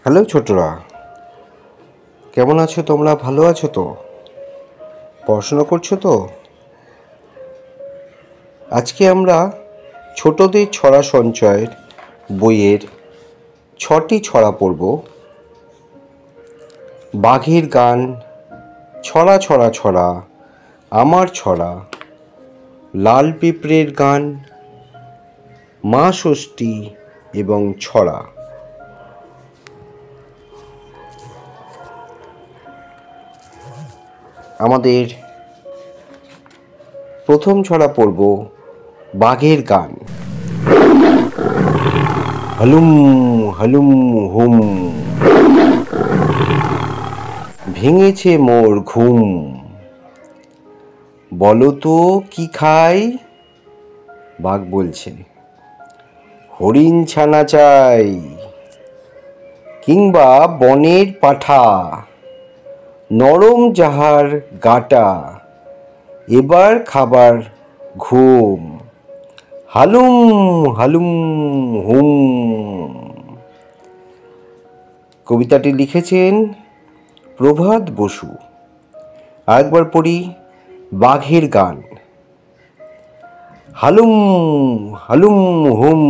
Hello ছোটরা, কেমন আছো তোমরা? ভালো আছো তো? পড়াশোনা করছো তো? আজকে আমরা ছোটদের ছড়া সঞ্চয়ের বইয়ের 6টি ছড়া পড়ব। বাঘের গান, ছড়া ছড়া ছড়া, আমার ছড়া, লাল পিঁপড়ের গান, মা ষষ্ঠী এবং ছড়া। আমাদের প্রথম ছড়া পড়ব বাঘের গান। হালুম হালুম হুম, ভেঙেছে মোর ঘুম, বলো তো কি খাই? বাঘ বলছে, হরিণ ছানা চাই, কিংবা বনের পাঠা, নরম যাহার গাটা, এবার খাবার ঘুম, হালুম হালুম হুম। কবিতাটি লিখেছেন প্রভাত বসু। আরেকবার পড়ি বাঘের গান। হালুম হালুম হুম,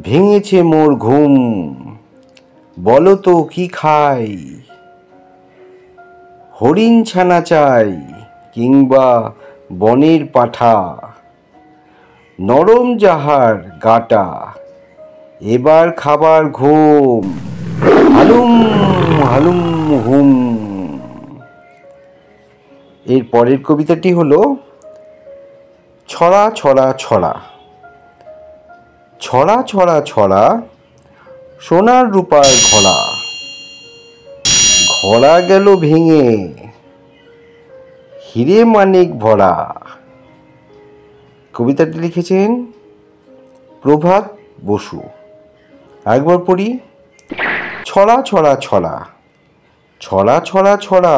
ভেঙেছে মোর ঘুম, বলো তো কি খাই? হরিণ ছানা চাই, কিংবা বনের পাঠা, নরম যাহার গাটা, এবার খাবার ঘুম, হালুম হালুম হুম। এর পরের কবিতাটি হলো ছড়া ছড়া ছড়া। ছড়া ছড়া ছড়া, সোনার রূপার ঘোড়া, ঘোড়া গেল ভেঙে, হিরে মানিক ভরা। কবিতাটি লিখেছেন প্রভাত বসু। একবার পড়ি ছড়া ছড়া ছড়া, ছড়া ছড়া ছড়া,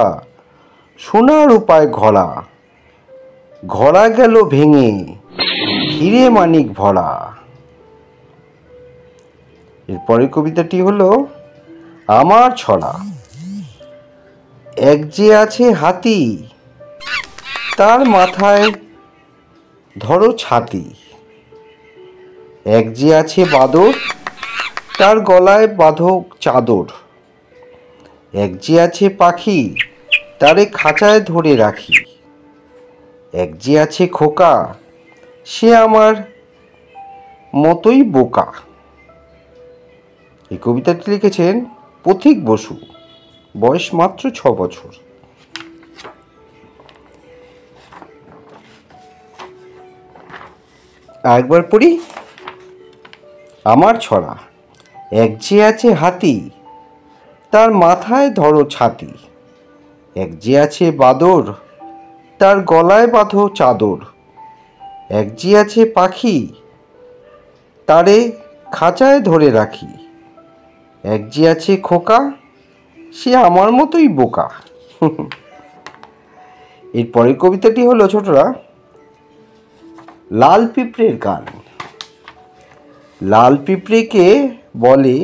সোনার রূপায় ঘোড়া, ঘোড়া গেল ভেঙে, হিরে মানিক ভরা। এরপরের কবিতাটি হলো আমার ছড়া। এক যে আছে হাতি, তার মাথায় ধরো ছাতি। এক যে আছে বাদর, তার গলায় বাঁধো চাদর। এক যে আছে পাখি, তারে খাঁচায় ধরে রাখি। এক যে আছে খোকা, সে আমার মতোই বোকা। এই কবিতাটি লিখেছেন পথিক বসু, বয়স মাত্র 6 বছর। আরেকবার পড়ি আমার ছড়া। এক যে আছে হাতি, তার মাথায় ধরো ছাতি। এক যে আছে বাদর, তার গলায় বাঁধো চাদর। এক যে আছে পাখি, তারে খাঁচায় ধরে রাখি। এক যে আছে খোকা, সে আমার মতোই বোকা। এর পরের কবিতাটি হলো ছোটরা লাল পিঁপড়ের গান। লাল পিঁপড়েকে বলে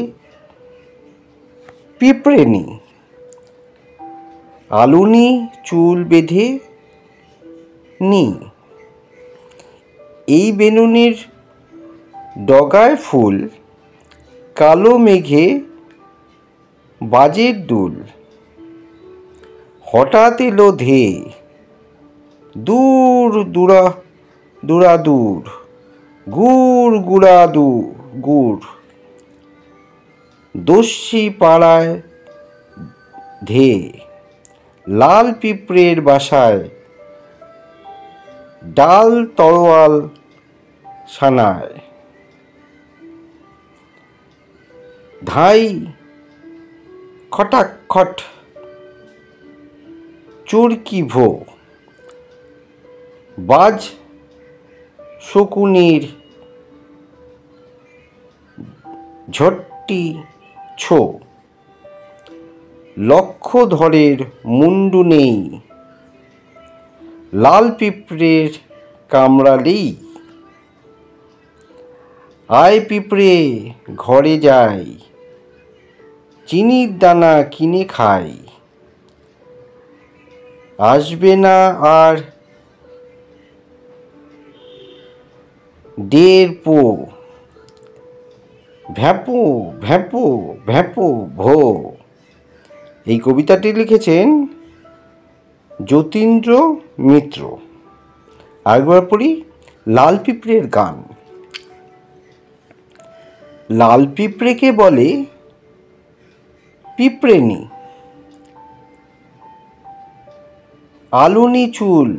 পিঁপড়েনি, আলুনি চুল বেঁধে নি। এই বেনুনির ডগায় ফুল, কালো মেঘে বাজের দুল। হঠাৎ এলো ধেয়ে, দূর দূরা দূরাদূর, গুড় গুড়াদু গুড়। দস্যি পাড়ায় ধেয়ে, লাল পিঁপড়ের বাসায়, ডাল তরোয়াল সানায়। ধাই খটাক খট, চুরকি ভো, বাজ শকুনির ঝট্টি ছো। লক্ষধরের মুন্ডু নেই, লাল পিঁপড়ের কামড়ালেই। আয় পিঁপড়ে ঘরে যাই, চিনির দানা কিনে খাই। আসবে না আর দের পো, ভ্যাপো ভ্যাপো ভ্যাপো ভো। এই কবিতাটি লিখেছেন যতীন্দ্র মিত্র। আরেকবার পড়ি, লাল পিঁপড়ের গান। লাল পিঁপড়েকে বলে পিঁপড়েনি, আলুনি চুল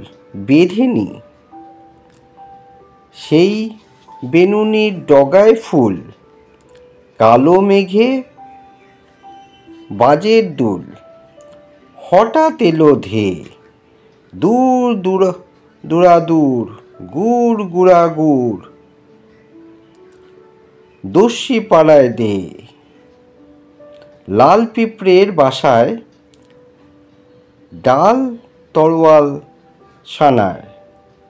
বেঁধেনি, সেই বেনুনির ডগায় ফুল, কালো মেঘে বাজের দুল, হঠাৎ এলো ধেয়ে, দূর দূর দূরাদূর, গুড় গুড়া গুড়, দস্যি পাড়ায় দে। লাল পিঁপড়ের বাসায় ডাল তরোয়াল সানায়,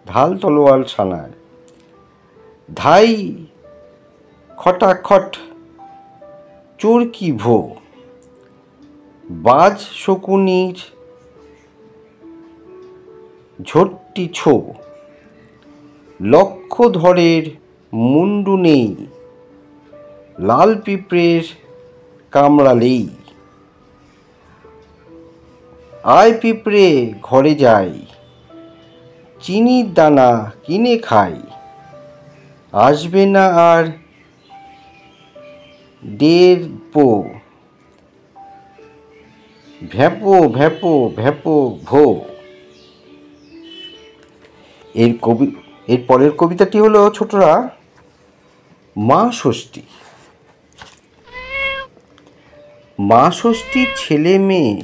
ঢাল তলোয়াল সানায়, ধাই খটাখট চরকি ভো, বাজ শকুনির ঝট্টি ছো, লক্ষধরের মুন্ডু নেই, লাল পিঁপড়ের কামড়ালেই। আয় পিঁপড়ে ঘরে যাই, চিনির দানা কিনে খাই। আসবে না আর দের পো, ভ্যাপো ভ্যাপো ভ্যাপো ভো। এর পরের কবিতাটি হলো ছোটরা মা ষষ্ঠী। মা ষষ্ঠীর ছেলে মেয়ে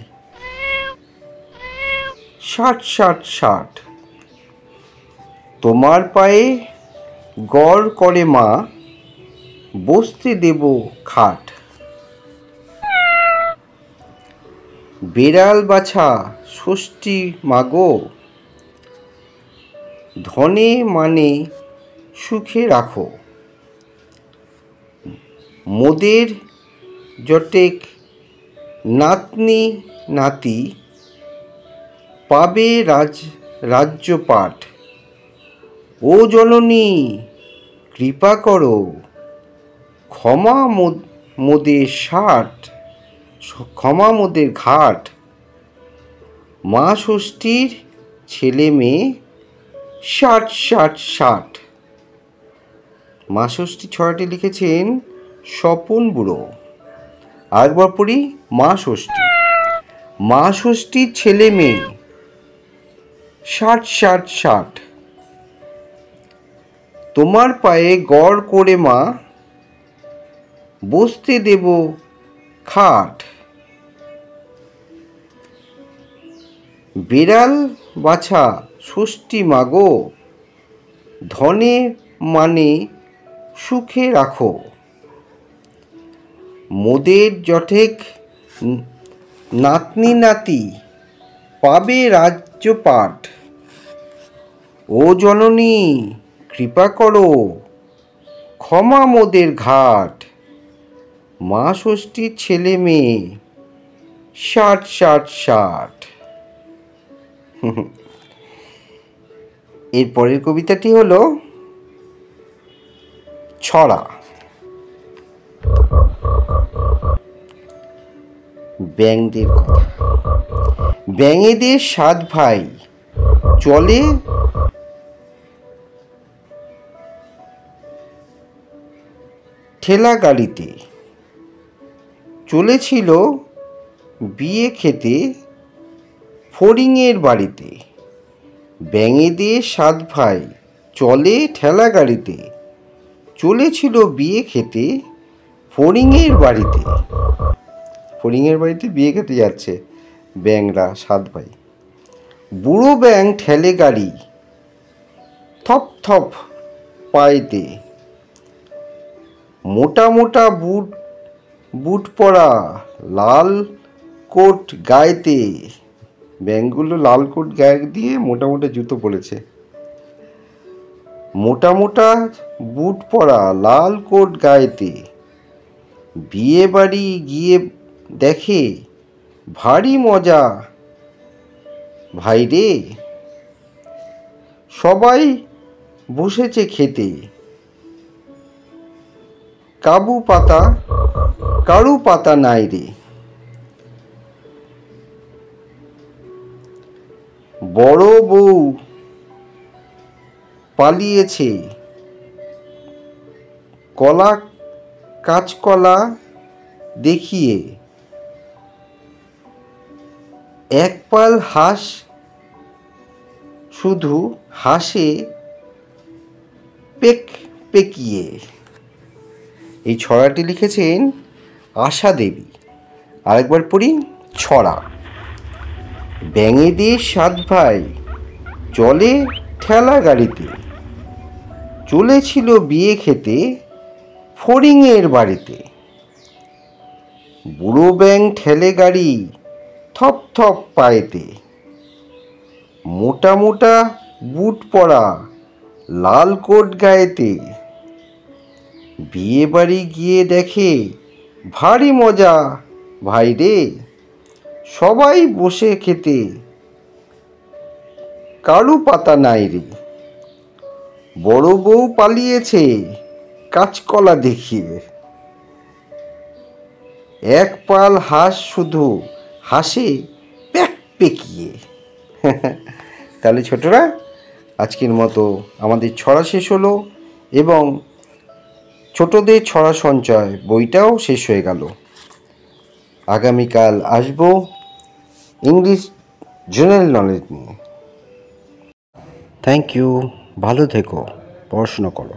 60 60 60, তোমার পায়ে গড় করে মা, বসতে দেব খাট। বেড়াল বাছা ষষ্ঠী মাগো, ধনে মানে সুখে রাখো। মোদের জটেক নাতনি নাতি, পাবে রাজ্যপাট। ও জননী কৃপা করো, ক্ষমা মোদের ক্ষমা মোদের ঘাট। মা ষষ্ঠীর ছেলে মেয়ে 60 60 60। মা ষষ্ঠী ছড়াটি লিখেছেন স্বপন বুড়ো। আরেকবার পড়ি, মা ষষ্ঠী। মা ষষ্ঠীর ছেলে মেয়ে 60 60 60, তোমার পায়ে গড় করে মা, বসতে দেব খাট। বেড়াল বাছা ষষ্ঠী মাগো, ধনে মানে সুখে রাখো। মোদের জটেক নাতনি নাতি, পাবে রাজ্যপাট। ও জননী কৃপা করো, ক্ষমা মোদের ঘাট। মা ষষ্ঠীর ছেলে মেয়ে 60 60 60। এর পরের কবিতাটি হলো ছড়া। ব্যাঙদের কথা। ব্যাঙেদের 7 ভাই, চলে ঠেলা গাড়িতে। চলেছিল বিয়ে খেতে ফড়িংয়ের বাড়িতে। ব্যাঙেদের 7 ভাই, চলে ঠেলা গাড়িতে। চলেছিল বিয়ে খেতে ফড়িংয়ের বাড়িতে। ফড়িংয়ের বাড়িতে বিয়ে খেতে যাচ্ছে ব্যাঙরা 7 ভাই। বুড়ো ব্যাঙ ঠেলে গাড়ি, থপ থপ পায়েতে। মোটা মোটা বুট পরা, লাল কোট গায়েতে। ব্যাঙগুলো লাল কোট গায়ে দিয়ে মোটা মোটা জুতো পরেছে। মোটা মোটা বুট পরা, লাল কোট গায়েতে, বিয়ে বাড়ি গিয়ে দেখে ভারী মজা ভাইরে, সবাই বসেছে খেতে, কারু পাতা নাই রে। বড় বউ পালিয়েছে, কাঁচকলা দেখিয়ে, এক পাল হাঁস শুধু হাসে পেক পেকিয়ে। এই ছড়াটি লিখেছেন আশা দেবী। আরেকবার পড়ি ছড়া। ব্যাঙেদের 7 ভাই চলে ঠেলা গাড়িতে, চলেছিল বিয়ে খেতে ফড়িংয়ের বাড়িতে। বুড়ো ব্যাঙ ঠেলে গাড়ি থপ থপ পায়েতে, মোটা মোটা বুট পরা, লাল কোট গায়েতে, বিয়ে বাড়ি গিয়ে দেখে ভারী মজা ভাইরে, সবাই বসে খেতে, কারু পাতা নাই রে। বড় বউ পালিয়েছে কাঁচকলা দেখিয়ে, এক পাল হাঁস শুধু হাসে প্যাক পেকিয়ে। তাহলে ছোটরা, আজকের মতো আমাদের ছড়া শেষ হলো এবং ছোটদের ছড়া সঞ্চয় বইটাও শেষ হয়ে গেল। আগামীকাল আসবো ইংলিশ জেনারেল নলেজ নিয়ে। থ্যাংক ইউ, ভালো থেকো, পড়াশোনা করো।